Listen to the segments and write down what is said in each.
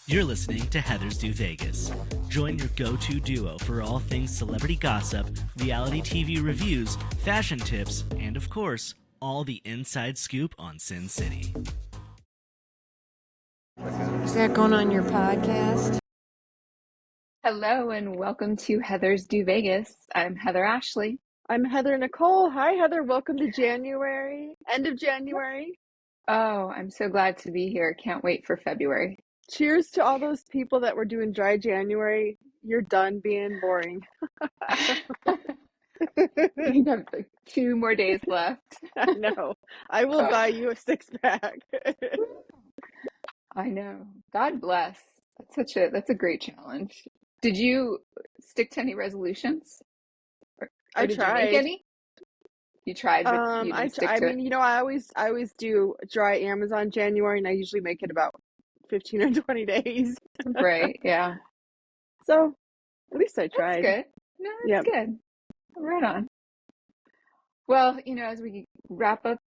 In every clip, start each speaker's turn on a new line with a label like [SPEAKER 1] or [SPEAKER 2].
[SPEAKER 1] You're listening to Heather's Do Vegas. Join your go-to duo for all things celebrity gossip, reality TV reviews, fashion tips, and of course, all the inside scoop on Sin City.
[SPEAKER 2] Is that going on your podcast?
[SPEAKER 3] Hello and welcome to Heather's Do Vegas. I'm Heather Ashley.
[SPEAKER 4] I'm Heather Nicole. Hi, Heather. Welcome to January. End of January.
[SPEAKER 3] Oh, I'm so glad to be here. Can't wait for February.
[SPEAKER 4] Cheers to all those people that were doing dry January. You're done being boring.
[SPEAKER 3] We have like 2 more days left.
[SPEAKER 4] I know. I will buy you a 6-pack.
[SPEAKER 3] I know. God bless. That's a great challenge. Did you stick to any resolutions? Or
[SPEAKER 4] I
[SPEAKER 3] did
[SPEAKER 4] tried.
[SPEAKER 3] you make any? You tried, but you didn't stick to it.
[SPEAKER 4] I always do dry Amazon January, and I usually make it about 15 or 20 days.
[SPEAKER 3] Right, yeah.
[SPEAKER 4] So at least I tried.
[SPEAKER 3] That's good. No, that's good. Right on. Well, as we wrap up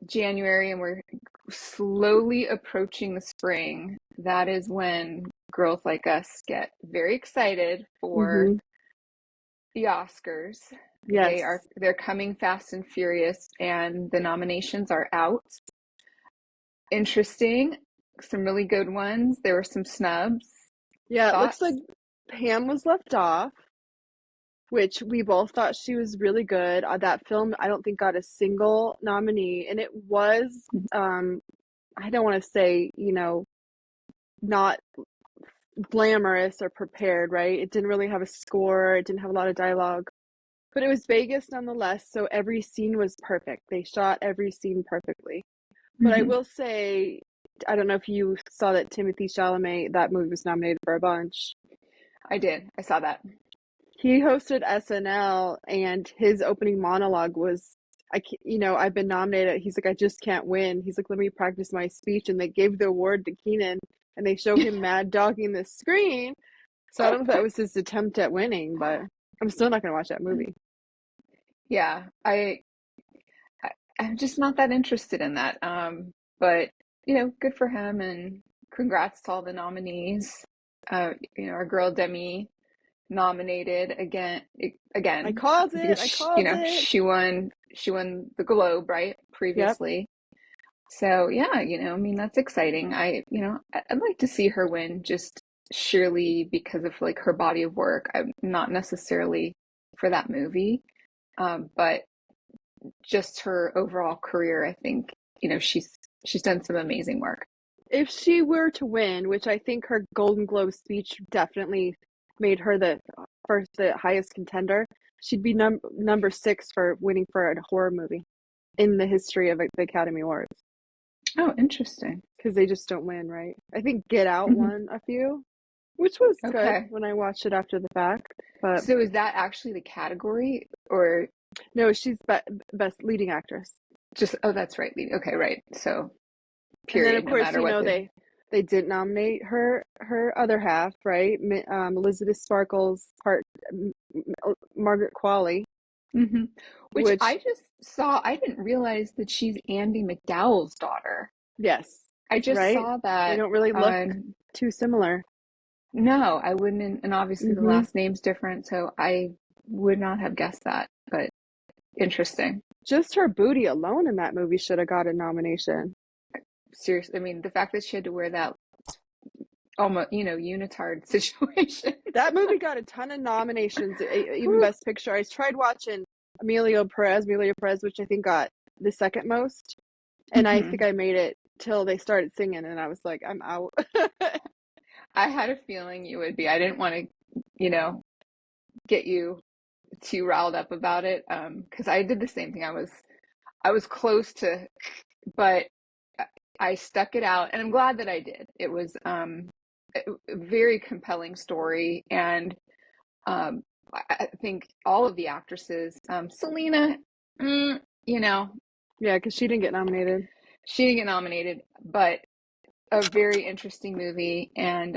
[SPEAKER 3] January and we're slowly approaching the spring, that is when girls like us get very excited for the Oscars.
[SPEAKER 4] Yes.
[SPEAKER 3] They're coming fast and furious, and the nominations are out. Interesting. Some really good ones. There were some snubs.
[SPEAKER 4] Yeah,
[SPEAKER 3] Thoughts?
[SPEAKER 4] it looks like Pam was left off, which we both thought she was really good. That film, I don't think got a single nominee, and it was, I don't want to say, not glamorous or prepared, right? It didn't really have a score. It didn't have a lot of dialogue, but it was Vegas nonetheless. So every scene was perfect. They shot every scene perfectly. But I will say, I don't know if you saw that Timothée Chalamet, that movie was nominated for a bunch.
[SPEAKER 3] I did. I saw that.
[SPEAKER 4] He hosted SNL, and his opening monologue was, I've been nominated. He's like, I just can't win. He's like, let me practice my speech. And they gave the award to Keenan, and they show him mad dogging the screen. So I don't know if that was his attempt at winning, but I'm still not going to watch that movie.
[SPEAKER 3] Yeah, I'm just not that interested in that. But good for him, and congrats to all the nominees. Our girl Demi nominated again.
[SPEAKER 4] I called it.
[SPEAKER 3] She won the Globe, right? Previously. Yep. So yeah, that's exciting. I'd like to see her win, just surely because of like her body of work. I'm not necessarily for that movie, but just her overall career. I think she's done some amazing work.
[SPEAKER 4] If she were to win, which I think her Golden Globe speech definitely made her the highest contender, she'd be number 6 for winning for a horror movie in the history of the Academy Awards.
[SPEAKER 3] Oh, interesting.
[SPEAKER 4] Because they just don't win, right? I think Get Out won a few, which was good when I watched it after the fact. But
[SPEAKER 3] so is that actually the category, or
[SPEAKER 4] no? She's best leading actress.
[SPEAKER 3] That's right, leading. Okay, right. So period.
[SPEAKER 4] And then of course, they did nominate her other half, right? Elizabeth Sparkle's part, Margaret Qualley.
[SPEAKER 3] Which I just saw. I didn't realize that she's Andie MacDowell's daughter.
[SPEAKER 4] Yes.
[SPEAKER 3] I just saw that.
[SPEAKER 4] They don't really look too similar.
[SPEAKER 3] No, I wouldn't. And obviously the last name's different, so I would not have guessed that. But interesting.
[SPEAKER 4] Just her booty alone in that movie should have got a nomination.
[SPEAKER 3] Seriously, I mean, the fact that she had to wear that almost, unitard situation.
[SPEAKER 4] That movie got a ton of nominations, even Best Picture. I tried watching Amelia Perez, which I think got the second most. And I think I made it till they started singing, and I was like, I'm out.
[SPEAKER 3] I had a feeling you would be. I didn't want to, get you too riled up about it, because I did the same thing. I was close to, but I stuck it out, and I'm glad that I did. It was a very compelling story, and I think all of the actresses, Selena,
[SPEAKER 4] yeah, because she didn't get nominated.
[SPEAKER 3] But a very interesting movie, and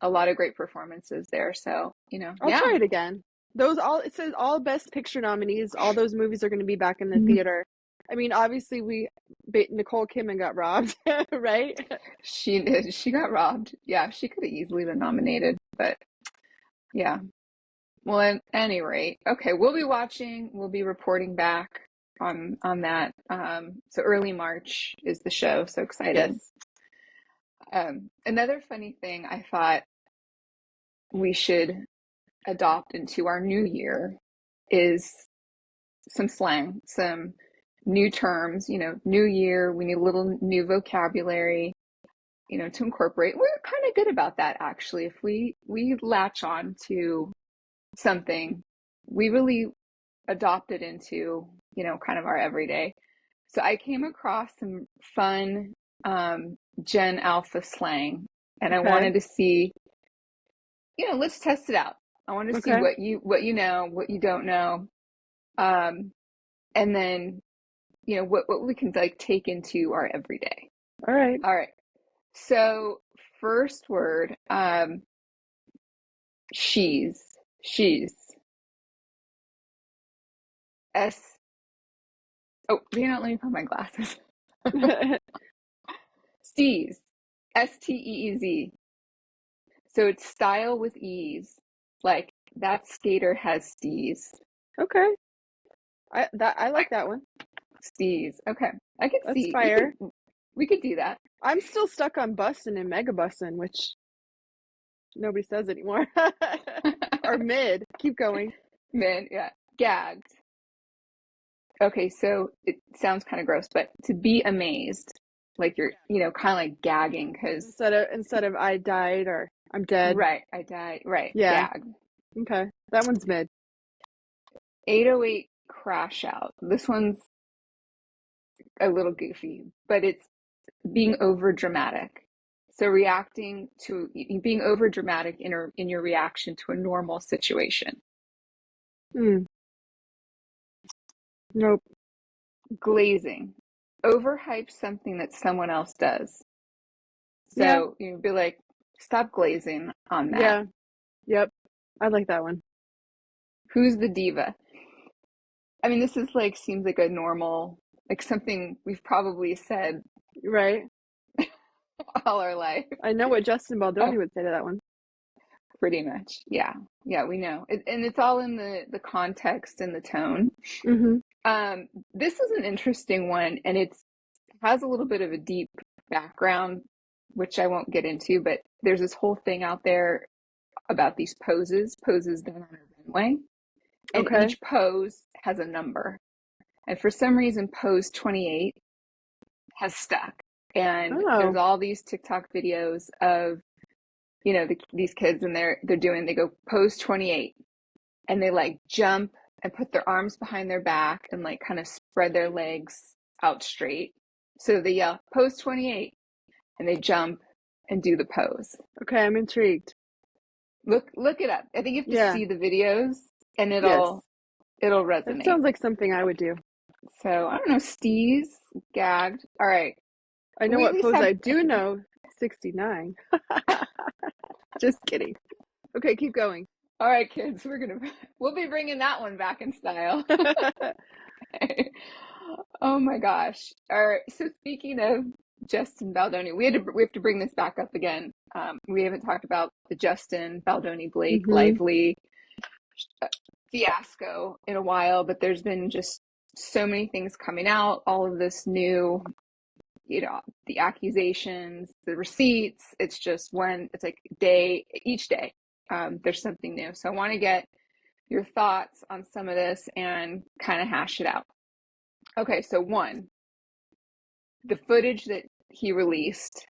[SPEAKER 3] a lot of great performances there. So
[SPEAKER 4] I'll try it again. It says all Best Picture nominees. All those movies are going to be back in the theater I mean, obviously Nicole Kidman got robbed, right?
[SPEAKER 3] She did. She got robbed. Yeah, she could have easily been nominated, but yeah. Well, at any rate, okay, we'll be watching. We'll be reporting back on that. So early March is the show. So excited.
[SPEAKER 4] Yes.
[SPEAKER 3] Another funny thing I thought we should adopt into our new year is some slang, some new terms. New year, we need a little new vocabulary, to incorporate. We're kind of good about that, actually. If we latch on to something, we really adopt it into, kind of our everyday. So I came across some fun Gen Alpha slang, and I wanted to see, let's test it out. I want to see what you know, what you don't know, and then what we can like take into our everyday.
[SPEAKER 4] All right.
[SPEAKER 3] So first word, she's S. Oh, let me put my glasses. Steez, Steez. So it's style with ease. Like that skater has steez.
[SPEAKER 4] Okay. I like that one.
[SPEAKER 3] Steez. Okay. I could see.
[SPEAKER 4] Fire.
[SPEAKER 3] We could do that.
[SPEAKER 4] I'm still stuck on bussin' and mega bussin', which nobody says anymore. Or mid. Keep going.
[SPEAKER 3] Mid, yeah. Gagged. Okay, so it sounds kind of gross, but to be amazed, like you're, kind of like gagging because
[SPEAKER 4] instead of I died or I'm dead.
[SPEAKER 3] Right, I died. Right.
[SPEAKER 4] Yeah.
[SPEAKER 3] Gag.
[SPEAKER 4] Okay. That one's mid.
[SPEAKER 3] 808 crash out. This one's a little goofy, but it's being over dramatic. So being over dramatic in your reaction to a normal situation.
[SPEAKER 4] Nope.
[SPEAKER 3] Glazing. Overhype something that someone else does. So you'd be like, stop glazing on that.
[SPEAKER 4] Yeah. Yep. I like that one.
[SPEAKER 3] Who's the diva? I mean, this is like, seems like a normal, like something we've probably said.
[SPEAKER 4] Right.
[SPEAKER 3] All our life.
[SPEAKER 4] I know what Justin Baldoni would say to that one.
[SPEAKER 3] Pretty much. Yeah. Yeah, we know. And it's all in the context and the tone.
[SPEAKER 4] Mm-hmm.
[SPEAKER 3] This is an interesting one, and it has a little bit of a deep background, which I won't get into, but there's this whole thing out there about these poses done on a runway. And each pose has a number. And for some reason, pose 28 has stuck. And there's all these TikTok videos of, these kids, and they go pose 28, and they like jump and put their arms behind their back and like kind of spread their legs out straight. So they yell pose 28, and they jump and do the pose. Okay,
[SPEAKER 4] I'm intrigued.
[SPEAKER 3] Look it up. I think you have to see the videos, and it'll resonate.
[SPEAKER 4] It sounds like something I would do.
[SPEAKER 3] So I don't know, Steez, gagged. All right.
[SPEAKER 4] I know what pose I do know. 69. Just kidding. Okay, keep going.
[SPEAKER 3] All right, kids, we'll be bringing that one back in style. Oh my gosh. All right. So speaking of Justin Baldoni, we have to bring this back up again. We haven't talked about the Justin Baldoni Blake Lively fiasco in a while, but there's been just so many things coming out, all of this new, the accusations, the receipts. It's just it's like each day, there's something new. So I want to get your thoughts on some of this and kind of hash it out. Okay, so one, the footage that he released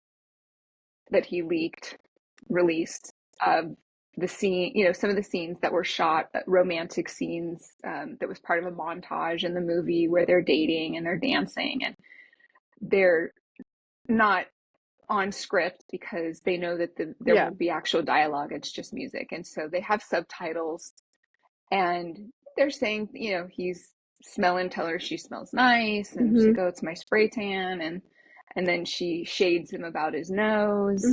[SPEAKER 3] of the scene, some of the scenes that were shot, romantic scenes, that was part of a montage in the movie where they're dating and they're dancing, and they're not on script because they know that there won't be actual dialogue. It's just music. And so they have subtitles, and they're saying, he's smelling, tell her she smells nice. And she's like, oh, it's my spray tan. And then she shades him about his nose.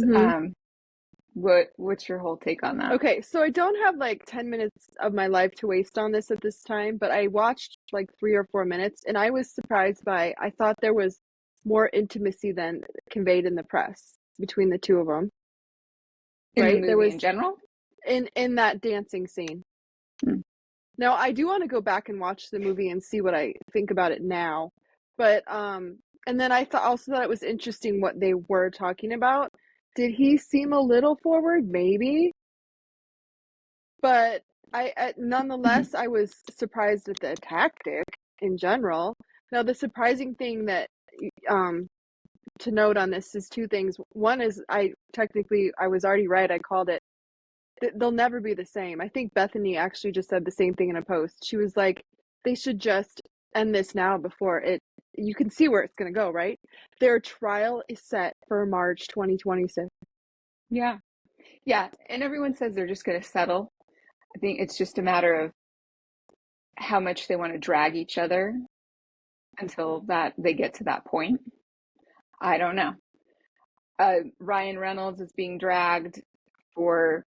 [SPEAKER 3] What's your whole take on that?
[SPEAKER 4] Okay, so I don't have like 10 minutes of my life to waste on this at this time, but I watched like 3 or 4 minutes and I was surprised I thought there was more intimacy than conveyed in the press between the two of them.
[SPEAKER 3] In
[SPEAKER 4] Right?
[SPEAKER 3] the
[SPEAKER 4] There
[SPEAKER 3] movie
[SPEAKER 4] was
[SPEAKER 3] in general?
[SPEAKER 4] in that dancing scene.
[SPEAKER 3] Hmm.
[SPEAKER 4] Now, I do want to go back and watch the movie and see what I think about it now. But and then I thought it was interesting what they were talking about. Did he seem a little forward? Maybe. But nonetheless, I was surprised at the tactic in general. Now, the surprising thing that to note on this is two things. One is I was already right. I called it. They'll never be the same. I think Bethany actually just said the same thing in a post. She was like, they should just end this now before you can see where it's going to go, right? Their trial is set for March 2026.
[SPEAKER 3] Yeah. Yeah. And everyone says they're just going to settle. I think it's just a matter of how much they want to drag each other until that they get to that point. I don't know. Ryan Reynolds is being dragged for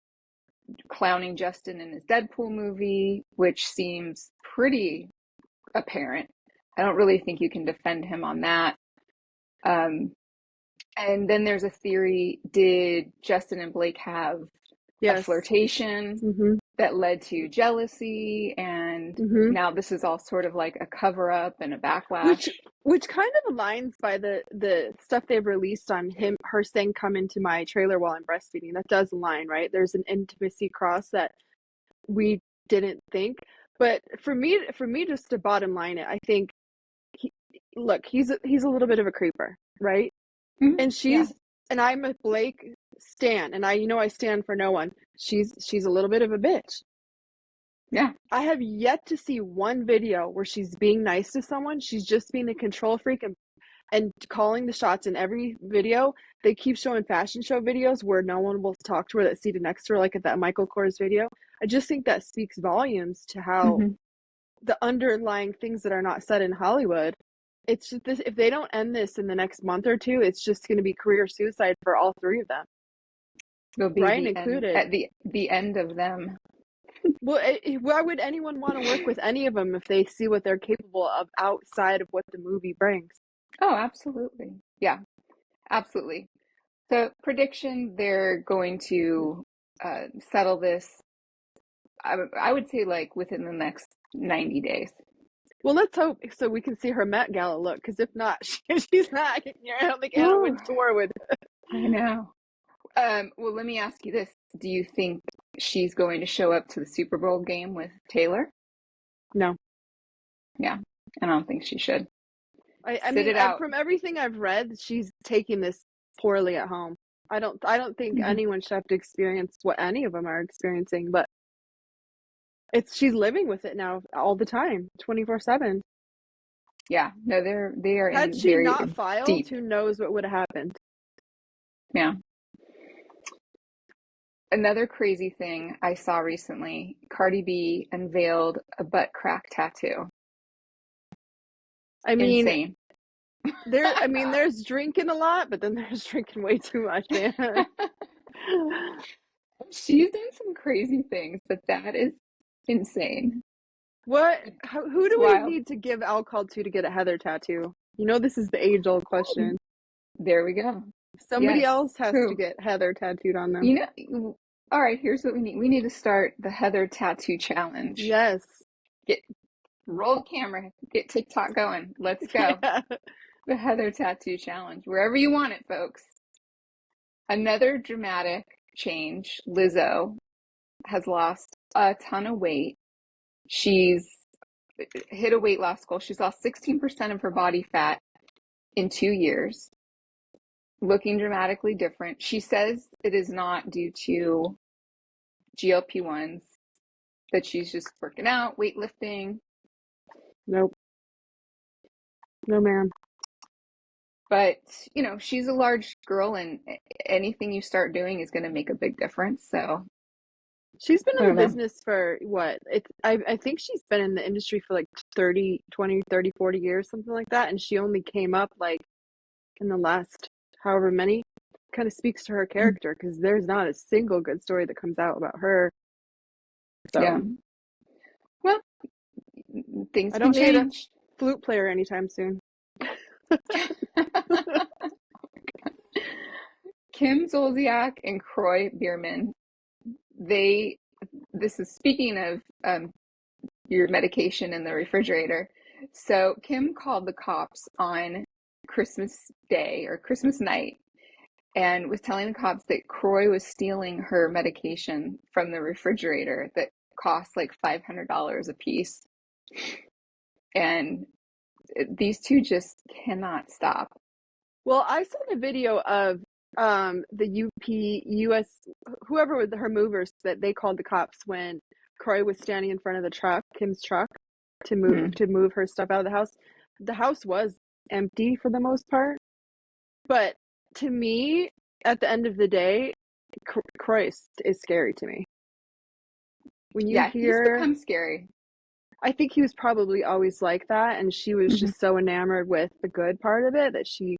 [SPEAKER 3] clowning Justin in his Deadpool movie, which seems pretty apparent. I don't really think you can defend him on that. And then there's a theory, did Justin and Blake have a flirtation that led to jealousy, and now this is all sort of like a cover-up and a backlash,
[SPEAKER 4] which kind of aligns by the stuff they've released on her saying come into my trailer while I'm breastfeeding. That does align, right? There's an intimacy cross that we didn't think. But for me just to bottom line it, I think he's a little bit of a creeper, right? And and I'm a Blake stan, and I stand for no one. She's a little bit of a bitch.
[SPEAKER 3] Yeah.
[SPEAKER 4] I have yet to see one video where she's being nice to someone. She's just being a control freak and calling the shots. In every video, they keep showing fashion show videos where no one will talk to her that's seated next to her, like at that Michael Kors video. I just think that speaks volumes to how the underlying things that are not said in Hollywood. It's just this, if they don't end this in the next month or two, it's just going to be career suicide for all three of them.
[SPEAKER 3] It'll be
[SPEAKER 4] Ryan included.
[SPEAKER 3] At the end of them.
[SPEAKER 4] Well, why would anyone want to work with any of them if they see what they're capable of outside of what the movie brings?
[SPEAKER 3] Oh, absolutely. Yeah, absolutely. So prediction, they're going to settle this, I would say like within the next 90 days.
[SPEAKER 4] Well, let's hope so we can see her Met Gala look, because if not, she's not. I don't think Anna Wintour would.
[SPEAKER 3] I know. Well, let me ask you this. Do you think she's going to show up to the Super Bowl game with Taylor?
[SPEAKER 4] No.
[SPEAKER 3] Yeah, I don't think she should.
[SPEAKER 4] I mean, from everything I've read, she's taking this poorly at home. I don't think anyone should have to experience what any of them are experiencing, but she's living with it now all the time, 24/7.
[SPEAKER 3] Yeah, no, they are
[SPEAKER 4] Had
[SPEAKER 3] in
[SPEAKER 4] she
[SPEAKER 3] very
[SPEAKER 4] not filed,
[SPEAKER 3] deep.
[SPEAKER 4] who knows what would have happened?
[SPEAKER 3] Yeah. Another crazy thing I saw recently, Cardi B unveiled a butt crack tattoo.
[SPEAKER 4] I mean,
[SPEAKER 3] insane.
[SPEAKER 4] There's drinking a lot, but then there's drinking way too much, man.
[SPEAKER 3] She's done some crazy things, but that is insane.
[SPEAKER 4] Who do we need to give alcohol to get a Heather tattoo? This is the age-old question.
[SPEAKER 3] There we go.
[SPEAKER 4] Somebody else has to get Heather tattooed on them.
[SPEAKER 3] All right, here's what we need. We need to start the Heather tattoo challenge.
[SPEAKER 4] Yes.
[SPEAKER 3] Roll the camera. Get TikTok going. Let's go. Yeah. The Heather tattoo challenge. Wherever you want it, folks. Another dramatic change. Lizzo has lost a ton of weight. She's hit a weight loss goal. She's lost 16% of her body fat in 2 years. Looking dramatically different. She says it is not due to GLP-1s, that she's just working out, weightlifting.
[SPEAKER 4] Nope. No, ma'am.
[SPEAKER 3] But, she's a large girl, and anything you start doing is going to make a big difference. So
[SPEAKER 4] she's been in the business for what? I think she's been in the industry for like 30, 40 years, something like that. And she only came up like in the last however many. kind of speaks to her character, because there's not a single good story that comes out about her. So
[SPEAKER 3] Yeah. Well, things
[SPEAKER 4] I
[SPEAKER 3] can
[SPEAKER 4] don't need a
[SPEAKER 3] change.
[SPEAKER 4] flute player anytime soon.
[SPEAKER 3] Kim Zolciak and Kroy Biermann, this is speaking of your medication in the refrigerator. So Kim called the cops on Christmas Day or Christmas night and was telling the cops that Kroy was stealing her medication from the refrigerator that cost like $500 a piece. And these two just cannot stop.
[SPEAKER 4] Well, I saw the video of the US, whoever was her movers, that they called the cops when Kroy was standing in front of the truck, Kim's truck, to move her stuff out of the house. The house was empty for the most part, but to me, at the end of the day, Kroy is scary to me. When you
[SPEAKER 3] He's become scary.
[SPEAKER 4] I think he was probably always like that, and she was just so enamored with the good part of it that she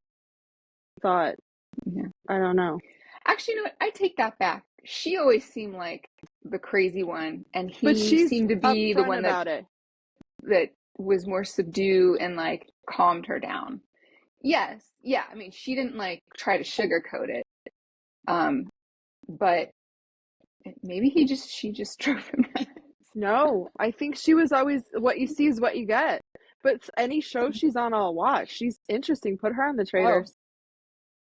[SPEAKER 4] thought, I don't know.
[SPEAKER 3] Actually, you know what? I take that back. She always seemed like the crazy one, and he seemed to be the one that was more subdued and like calmed her down. Yes, yeah. I mean, she didn't like try to sugarcoat it, but maybe she just drove him nuts.
[SPEAKER 4] No, I think she was always, what you see is what you get. But any show she's on, I'll watch. She's interesting. Put her on the Traitors.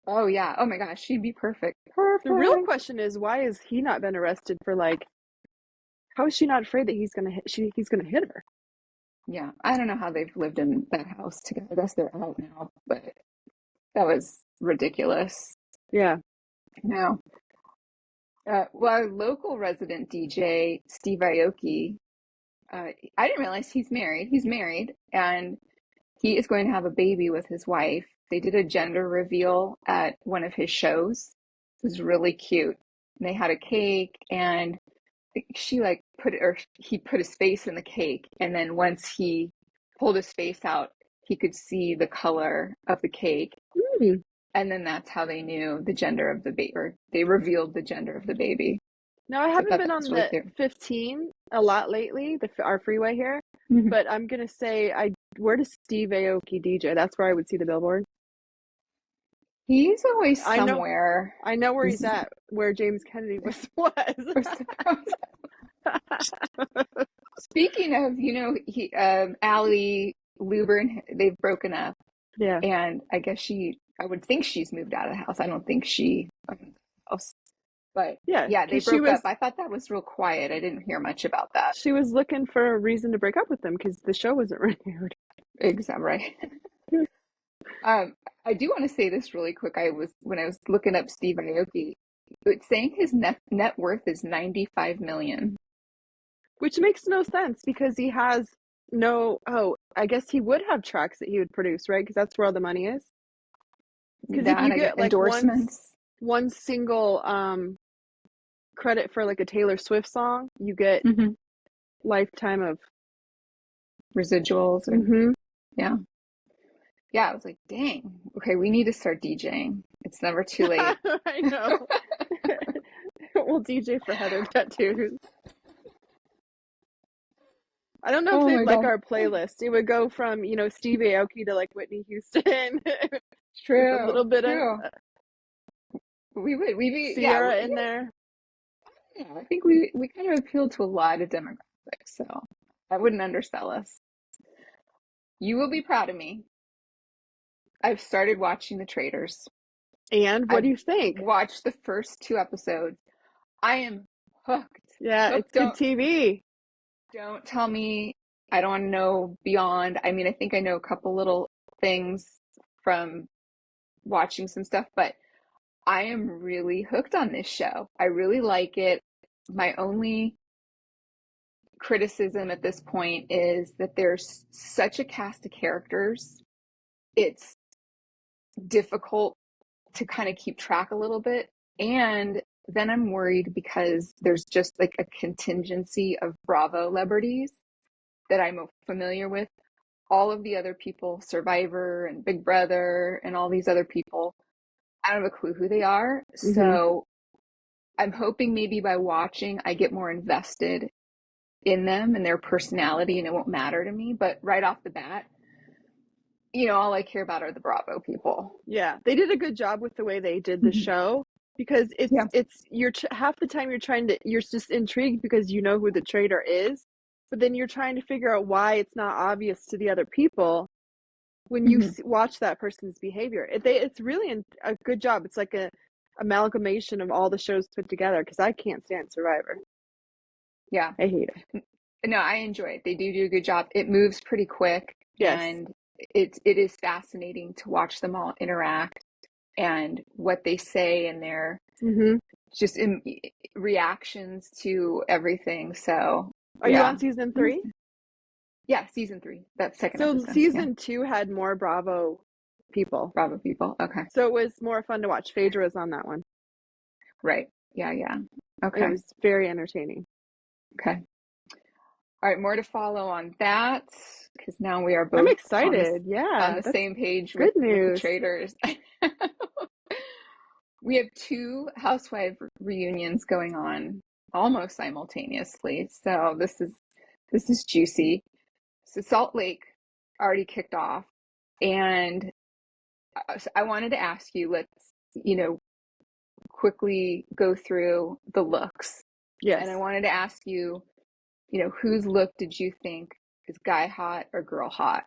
[SPEAKER 3] Oh yeah. Oh my gosh, she'd be perfect.
[SPEAKER 4] The real question is, why has he not been arrested for, like, how is she not afraid that he's gonna hit her?
[SPEAKER 3] Yeah, I don't know how they've lived in that house together. I guess they're out now, but that was ridiculous.
[SPEAKER 4] Yeah.
[SPEAKER 3] No. Well, our local resident DJ, Steve Aoki, I didn't realize he's married. He's married, and he is going to have a baby with his wife. They did a gender reveal at one of his shows. It was really cute. And they had a cake, and he put his face in the cake, and then once he pulled his face out, he could see the color of the cake. And then that's how they knew the gender of the baby, or they revealed the gender of the baby.
[SPEAKER 4] Now, I haven't been on the 15 a lot lately, our freeway here, but I'm going to say, where does Steve Aoki DJ? That's where I would see the billboard.
[SPEAKER 3] He's always somewhere.
[SPEAKER 4] I know where he's at, where James Kennedy was.
[SPEAKER 3] Speaking of, Allie Luber, they've broken up.
[SPEAKER 4] Yeah.
[SPEAKER 3] And I guess I would think she's moved out of the house. I don't think she owned the house. But yeah, they broke up. I thought that was real quiet. I didn't hear much about that.
[SPEAKER 4] She was looking for a reason to break up with him because the show wasn't renewed.
[SPEAKER 3] Exactly right. I do want to say this really quick. When I was looking up Steve Aoki, it's saying his net worth is $95 million.
[SPEAKER 4] Which makes no sense because he has I guess he would have tracks that he would produce, right? Because that's where all the money is. Because if you get like endorsements, one single credit for like a Taylor Swift song, you get lifetime of
[SPEAKER 3] residuals. Yeah. I was like, dang. Okay, we need to start DJing. It's never too late.
[SPEAKER 4] I know. We'll DJ for Heather tattoos. I don't know if they'd like our playlist. It would go from, Steve Aoki to like Whitney Houston.
[SPEAKER 3] True.
[SPEAKER 4] A little bit of
[SPEAKER 3] we would. We'd be
[SPEAKER 4] Sierra in there.
[SPEAKER 3] Yeah, I think we kind of appeal to a lot of demographics, so I wouldn't undersell us. You will be proud of me. I've started watching the Traitors.
[SPEAKER 4] And what do you think?
[SPEAKER 3] Watched the first 2 episodes. I am hooked.
[SPEAKER 4] Yeah, it's good TV.
[SPEAKER 3] Don't tell me I don't want to know beyond. I mean, I think I know a couple little things from watching some stuff, but I am really hooked on this show. I really like it. My only criticism at this point is that there's such a cast of characters. It's difficult to kind of keep track a little bit. And then I'm worried because there's just like a contingency of Bravo celebrities that I'm familiar with. All of the other people, Survivor and Big Brother and all these other people, I don't have a clue who they are.
[SPEAKER 4] Mm-hmm.
[SPEAKER 3] So I'm hoping maybe by watching, I get more invested in them and their personality and it won't matter to me. But right off the bat, all I care about are the Bravo people.
[SPEAKER 4] Yeah, they did a good job with the way they did the show, because
[SPEAKER 3] Yeah.
[SPEAKER 4] you're half the time you're just intrigued because you know who the traitor is, but then you're trying to figure out why it's not obvious to the other people when you watch that person's behavior. It's really a good job. It's like a amalgamation of all the shows put together, because I can't stand Survivor.
[SPEAKER 3] Yeah.
[SPEAKER 4] I hate it.
[SPEAKER 3] No, I enjoy it. They do a good job. It moves pretty quick.
[SPEAKER 4] Yes.
[SPEAKER 3] And it is fascinating to watch them all interact and what they say and their just reactions to everything. So
[SPEAKER 4] Are you on season 3?
[SPEAKER 3] Yeah, season 3. That's second
[SPEAKER 4] So
[SPEAKER 3] episode.
[SPEAKER 4] season 2 had more Bravo people.
[SPEAKER 3] Bravo people. Okay.
[SPEAKER 4] So it was more fun to watch. Phaedra was on that one.
[SPEAKER 3] Right. Yeah. Okay.
[SPEAKER 4] It was very entertaining.
[SPEAKER 3] Okay. All right, more to follow on that, because now we are both
[SPEAKER 4] I'm excited. On
[SPEAKER 3] the same page
[SPEAKER 4] with
[SPEAKER 3] the Traitors. We have 2 Housewife reunions going on almost simultaneously, so this is juicy. So Salt Lake already kicked off, and I wanted to ask you, let's quickly go through the looks.
[SPEAKER 4] Yes.
[SPEAKER 3] And I wanted to ask you, whose look did you think is guy hot or girl hot?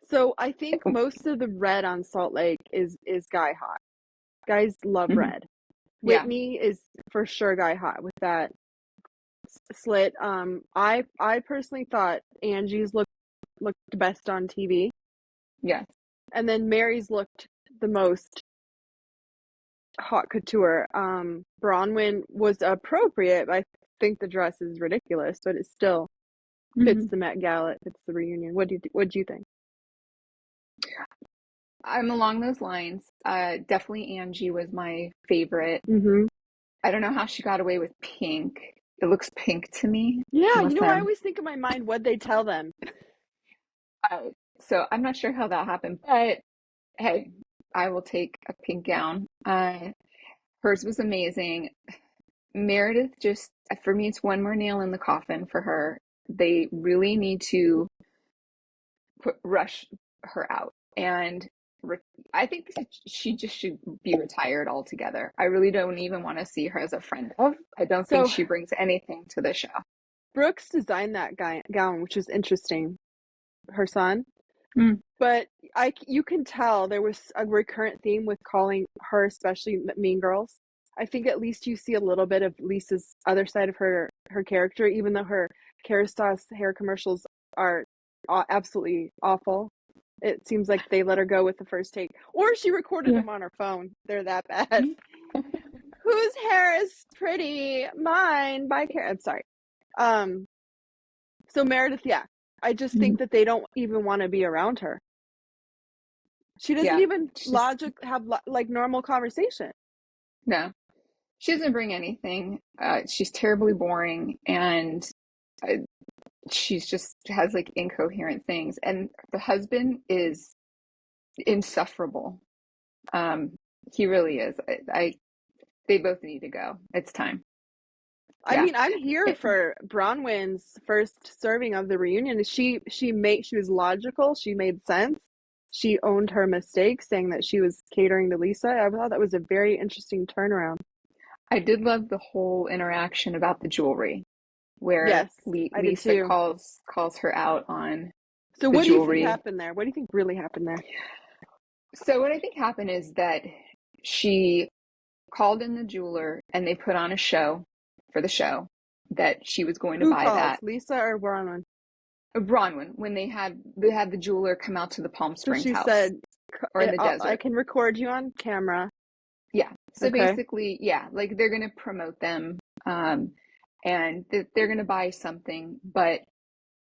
[SPEAKER 4] So I think most of the red on Salt Lake is guy hot. Guys love red.
[SPEAKER 3] Yeah.
[SPEAKER 4] Whitney is for sure guy hot with that slit. I personally thought Angie's looked best on TV.
[SPEAKER 3] Yes.
[SPEAKER 4] And then Mary's looked the most hot couture. Bronwyn was appropriate. I think the dress is ridiculous, but it still fits the Met Gala. It fits the reunion. What do you think?
[SPEAKER 3] I'm along those lines. Definitely Angie was my favorite. I don't know how she got away with pink. It looks pink to me.
[SPEAKER 4] Yeah, I always think in my mind, what'd they tell them?
[SPEAKER 3] So I'm not sure how that happened, but hey, I will take a pink gown. Hers was amazing. Meredith, just for me, it's one more nail in the coffin for her. They really need to rush her out, and I think she just should be retired altogether. I really don't even want to see her as a friend of. I don't think she brings anything to the show.
[SPEAKER 4] Brooks designed that gown, which is interesting. Her son. But you can tell there was a recurrent theme with calling her, especially Mean Girls. I think at least you see a little bit of Lisa's other side of her character, even though her Kerastase hair commercials are absolutely awful. It seems like they let her go with the first take, or she recorded them on her phone. They're that bad. Whose hair is pretty? Mine by Kara. I'm sorry. So Meredith, I just think that they don't even want to be around her. She doesn't even have like normal conversation.
[SPEAKER 3] No, she doesn't bring anything. She's terribly boring, and she's just has like incoherent things. And the husband is insufferable. He really is. They both need to go. It's time.
[SPEAKER 4] I mean, I'm here for Bronwyn's first serving of the reunion. She was logical. She made sense. She owned her mistakes, saying that she was catering to Lisa. I thought that was a very interesting turnaround.
[SPEAKER 3] I did love the whole interaction about the jewelry, where Lisa calls her out on
[SPEAKER 4] the
[SPEAKER 3] what
[SPEAKER 4] jewelry. Do you think happened there? What do you think really happened there?
[SPEAKER 3] So what I think happened is that she called in the jeweler, and they put on a show for the show that she was going to buy that.
[SPEAKER 4] Lisa or Bronwyn?
[SPEAKER 3] Bronwyn, when they had the jeweler come out to the Palm Springs house.
[SPEAKER 4] Said,
[SPEAKER 3] or in the desert.
[SPEAKER 4] I can record you on camera.
[SPEAKER 3] Yeah. So basically, like they're going to promote them, and they're going to buy something, but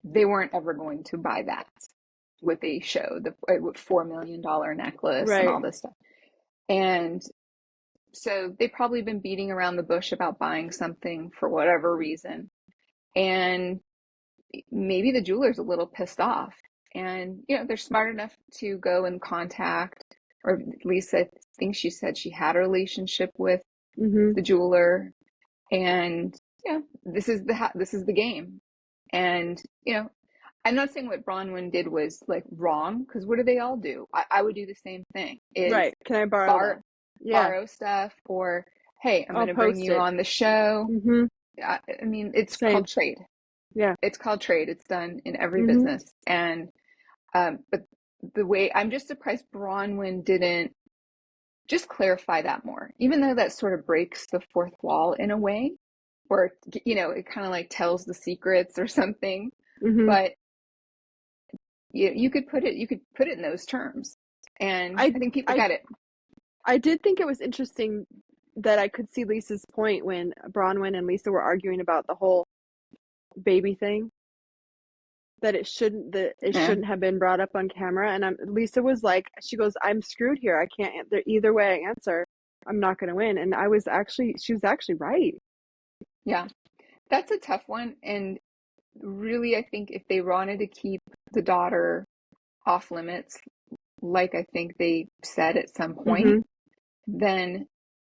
[SPEAKER 3] they weren't ever going to buy that with a show, the $4 million necklace and all this stuff. And so they've probably been beating around the bush about buying something for whatever reason. And maybe the jeweler's a little pissed off. And, they're smart enough to go and contact or at least I think she said she had a relationship with
[SPEAKER 4] Mm-hmm.
[SPEAKER 3] the jeweler, and this is the game. And I'm not saying what Bronwyn did was like wrong, because what do they all do? I would do the same thing. Is
[SPEAKER 4] Right. Can I borrow that? Yeah.
[SPEAKER 3] borrow stuff, or hey, I'm
[SPEAKER 4] I'll
[SPEAKER 3] going to bring
[SPEAKER 4] post
[SPEAKER 3] you
[SPEAKER 4] it.
[SPEAKER 3] on the show.
[SPEAKER 4] Mm-hmm.
[SPEAKER 3] I mean, it's
[SPEAKER 4] Same.
[SPEAKER 3] called trade.
[SPEAKER 4] Yeah.
[SPEAKER 3] It's called trade. It's done in every
[SPEAKER 4] Mm-hmm.
[SPEAKER 3] business. And but the way, I'm just surprised Bronwyn didn't just clarify that more, even though that sort of breaks the fourth wall in a way, or it kind of like tells the secrets or something.
[SPEAKER 4] Mm-hmm.
[SPEAKER 3] But you could put it in those terms, and I think people get it.
[SPEAKER 4] I did think it was interesting that I could see Lisa's point when Bronwyn and Lisa were arguing about the whole baby thing, that it shouldn't have been brought up on camera. And Lisa was like, she goes, I'm screwed here. I can't, either way I answer, I'm not going to win. And she was actually right.
[SPEAKER 3] Yeah, that's a tough one. And really, I think if they wanted to keep the daughter off limits, like I think they said at some point,
[SPEAKER 4] Mm-hmm.
[SPEAKER 3] then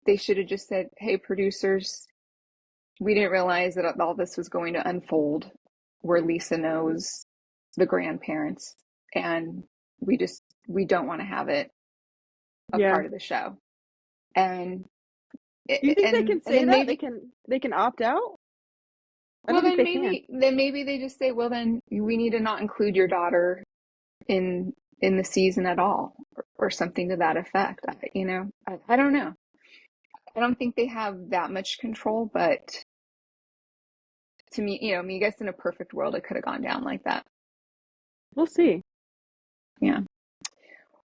[SPEAKER 3] they should have just said, hey, producers, we didn't realize that all this was going to unfold where Lisa knows the grandparents, and we don't want to have it a part of the show. And
[SPEAKER 4] do you think they can say that?
[SPEAKER 3] Maybe,
[SPEAKER 4] they can opt out?
[SPEAKER 3] Well, then maybe they just say, well, then we need to not include your daughter in the season at all, or something to that effect. I don't know. I don't think they have that much control, but to me, I guess in a perfect world, it could have gone down like that.
[SPEAKER 4] We'll see.
[SPEAKER 3] Yeah.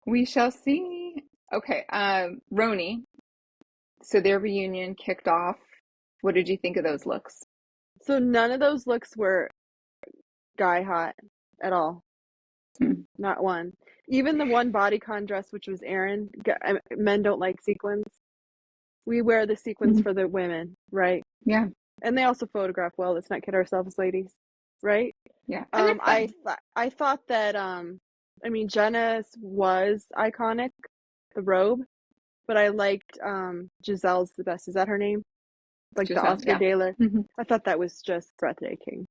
[SPEAKER 3] We shall see. Okay. Roni. So their reunion kicked off. What did you think of those looks?
[SPEAKER 4] So none of those looks were guy hot at all. Not one. Even the one bodycon dress, which was Aaron. Men don't like sequins. We wear the sequins for the women, right?
[SPEAKER 3] Yeah.
[SPEAKER 4] And they also photograph well. Let's not kid ourselves, ladies, right?
[SPEAKER 3] Yeah.
[SPEAKER 4] I thought that Jenna's was iconic, the robe, but I liked Giselle's the best. Is that her name? Like Giselle, the Oscar Gaylor. Mm-hmm. I thought that was just breathtaking.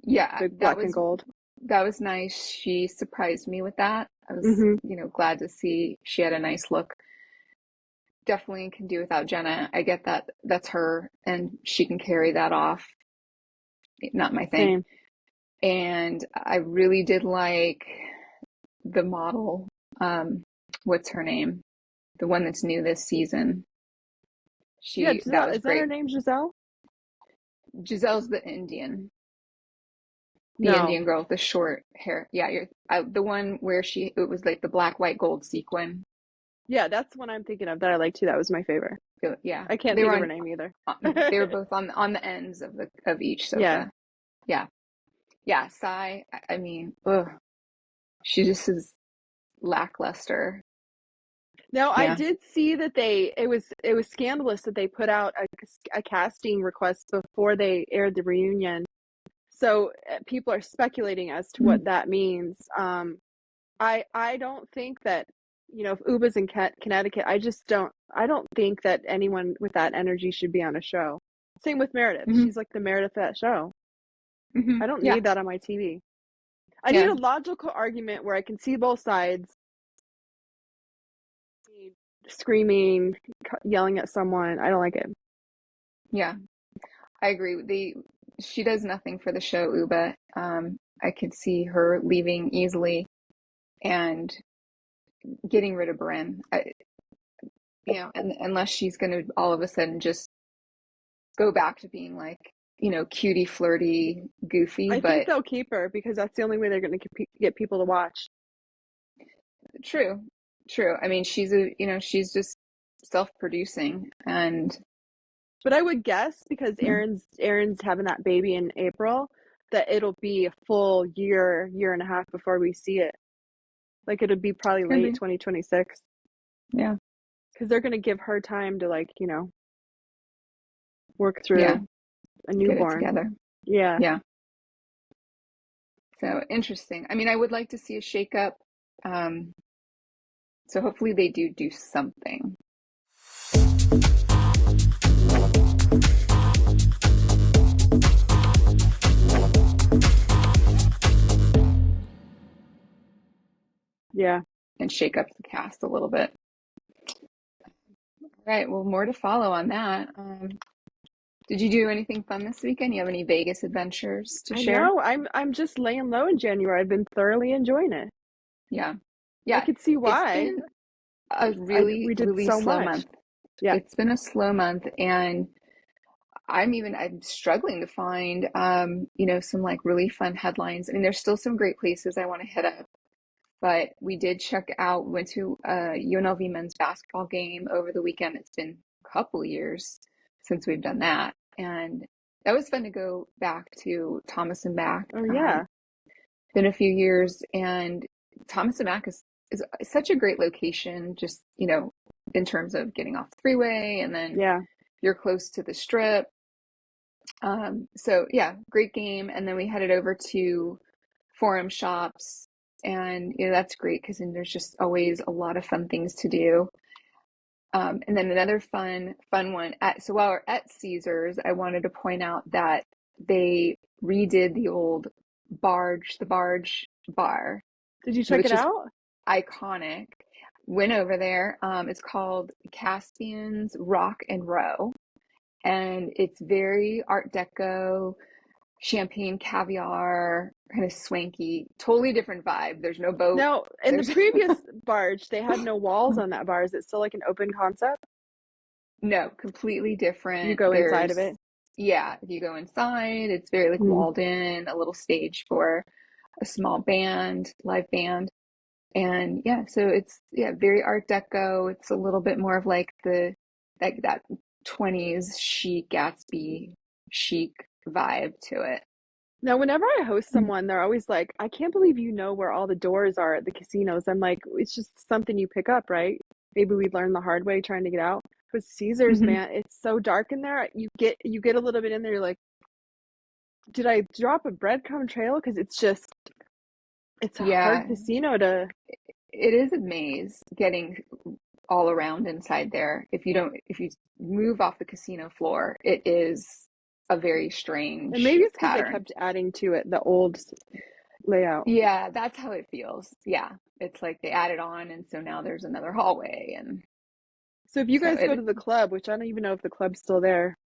[SPEAKER 3] Yeah,
[SPEAKER 4] the black and gold.
[SPEAKER 3] That was nice. She surprised me with that. I was, glad to see she had a nice look. Definitely can do without Jenna. I get that. That's her, and she can carry that off. Not my thing. Same. And I really did like the model. What's her name? The one that's new this season.
[SPEAKER 4] Giselle. That was great. That her name, Giselle?
[SPEAKER 3] Giselle's the Indian. Indian girl with the short hair. Yeah, the one where it was like the black, white, gold sequin.
[SPEAKER 4] Yeah, that's the one I'm thinking of that I like too. That was my favorite.
[SPEAKER 3] Yeah.
[SPEAKER 4] I can't think of her name either.
[SPEAKER 3] They were both on the ends of each sofa. Yeah. Sai, I mean, she just is lackluster.
[SPEAKER 4] No, I did see that it was scandalous that they put out a casting request before they aired the reunion. So people are speculating as to what that means. I don't think that, if Uba's in Connecticut, I don't think that anyone with that energy should be on a show. Same with Meredith. Mm-hmm. She's like the Meredith of that show. Mm-hmm. I don't need that on my TV. I need a logical argument where I can see both sides. Screaming, yelling at someone. I don't like it. Yeah, I agree. She does nothing for the show, Uba. I could see her leaving easily and getting rid of Bren. Unless she's going to all of a sudden just go back to being like, cutie, flirty, goofy. I think they'll keep her because that's the only way they're going to get people to watch. True. I mean, she's just self-producing, but I would guess because Aaron's having that baby in April that it'll be a full year and a half before we see it. Like it'll be probably late 2026. Yeah, because they're gonna give her time to work through a newborn together. Yeah. So interesting. I mean, I would like to see a shakeup.
[SPEAKER 3] So hopefully they do something.
[SPEAKER 4] Yeah.
[SPEAKER 3] And shake up the cast a little bit. All right, well, more to follow on that. Did you do anything fun this weekend? You have any Vegas adventures to share?
[SPEAKER 4] I know. I'm just laying low in January. I've been thoroughly enjoying it.
[SPEAKER 3] Yeah.
[SPEAKER 4] I could see why.
[SPEAKER 3] It's been a really,
[SPEAKER 4] we did
[SPEAKER 3] really
[SPEAKER 4] so
[SPEAKER 3] slow
[SPEAKER 4] much.
[SPEAKER 3] month.
[SPEAKER 4] Yeah.
[SPEAKER 3] It's been a slow month, and I'm struggling to find some like really fun headlines. I mean, there's still some great places I want to hit up, but we went to a UNLV men's basketball game over the weekend. It's been a couple years since we've done that, and that was fun to go back to Thomas and Mack.
[SPEAKER 4] Oh yeah.
[SPEAKER 3] Been a few years, and Thomas and Mack is such a great location, just in terms of getting off the freeway, and then you're close to the strip. So yeah, great game. And then we headed over to Forum Shops, and that's great because then there's just always a lot of fun things to do. And then another fun one while we're at Caesars, I wanted to point out that they redid the old the barge bar.
[SPEAKER 4] Did you check it out?
[SPEAKER 3] Iconic. Went over there. It's called Caspian's Rock Roe, and it's very Art Deco, champagne caviar, kind of swanky, totally different vibe. There's no boat.
[SPEAKER 4] No, in the previous barge, they had no walls on that bar. Is it still like an open concept?
[SPEAKER 3] No, completely different.
[SPEAKER 4] You go inside of it?
[SPEAKER 3] Yeah, if you go inside, it's very like walled in, a little stage for a small band, live band. And yeah, so it's very Art Deco. It's a little bit more of like that 20s chic, Gatsby chic vibe to it.
[SPEAKER 4] Now, whenever I host someone, they're always like, I can't believe you know where all the doors are at the casinos. I'm like, it's just something you pick up, right? Maybe we learned the hard way trying to get out. But Caesars, man, it's so dark in there. You get a little bit in there, you're like, did I drop a breadcrumb trail? Because it's a hard casino to.
[SPEAKER 3] It is a maze getting all around inside there. If you move off the casino floor, it is a very strange
[SPEAKER 4] And maybe it's because
[SPEAKER 3] pattern.
[SPEAKER 4] they kept adding to it the old layout.
[SPEAKER 3] Yeah, that's how it feels. Yeah, it's like they added on, and so now there's another hallway. And
[SPEAKER 4] so if you guys go to the club, which I don't even know if the club's still there,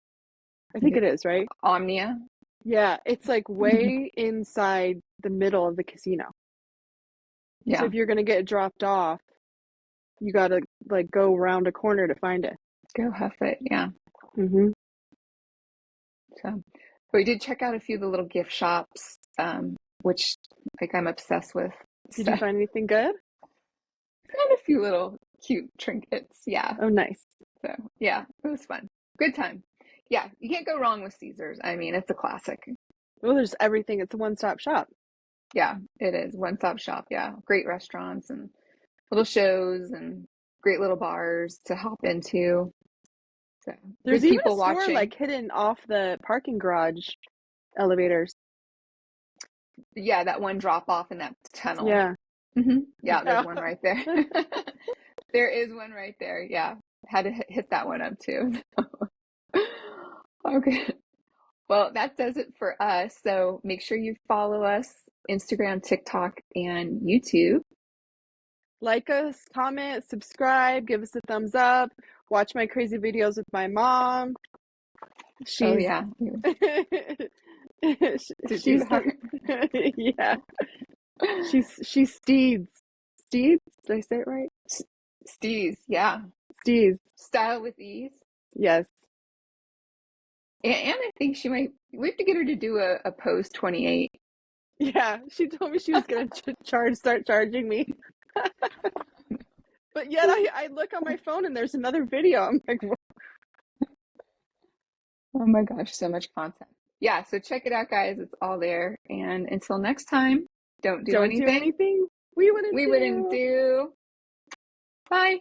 [SPEAKER 4] I think it is, right?
[SPEAKER 3] Omnia.
[SPEAKER 4] Yeah, it's like way inside the middle of the casino.
[SPEAKER 3] Yeah.
[SPEAKER 4] So if you're gonna get dropped off, you gotta like go around a corner to find it.
[SPEAKER 3] Go huff it, yeah. So we did check out a few of the little gift shops, which like I'm obsessed with.
[SPEAKER 4] Did you find anything good?
[SPEAKER 3] Found a few little cute trinkets, yeah.
[SPEAKER 4] Oh, nice.
[SPEAKER 3] So yeah, it was fun. Good time. Yeah, you can't go wrong with Caesars. I mean, it's a classic.
[SPEAKER 4] Well, there's everything. It's a one-stop shop.
[SPEAKER 3] Yeah, it is. One-stop shop, yeah. Great restaurants and little shows and great little bars to hop into. So
[SPEAKER 4] there's even
[SPEAKER 3] people
[SPEAKER 4] a store
[SPEAKER 3] watching.
[SPEAKER 4] like hidden off the parking garage elevators.
[SPEAKER 3] Yeah, that one drop off in that tunnel.
[SPEAKER 4] Yeah.
[SPEAKER 3] Yeah, there's one right there. There is one right there. Yeah, had to hit that one up too. Okay. Well, that does it for us. So make sure you follow us Instagram, TikTok, and YouTube.
[SPEAKER 4] Like us, comment, subscribe, give us a thumbs up. Watch my crazy videos with my mom.
[SPEAKER 3] Oh yeah.
[SPEAKER 4] She's yeah. She's Steez. Steez? Did I say it right?
[SPEAKER 3] Steez, yeah.
[SPEAKER 4] Steez.
[SPEAKER 3] Style with ease.
[SPEAKER 4] Yes.
[SPEAKER 3] And I think we have to get her to do a pose 28.
[SPEAKER 4] Yeah, she told me she was going to start charging me. But yet I look on my phone and there's another video. I'm like, what?
[SPEAKER 3] Oh my gosh, so much content. Yeah, so check it out, guys. It's all there. And until next time, don't do anything
[SPEAKER 4] we wouldn't do.
[SPEAKER 3] Bye.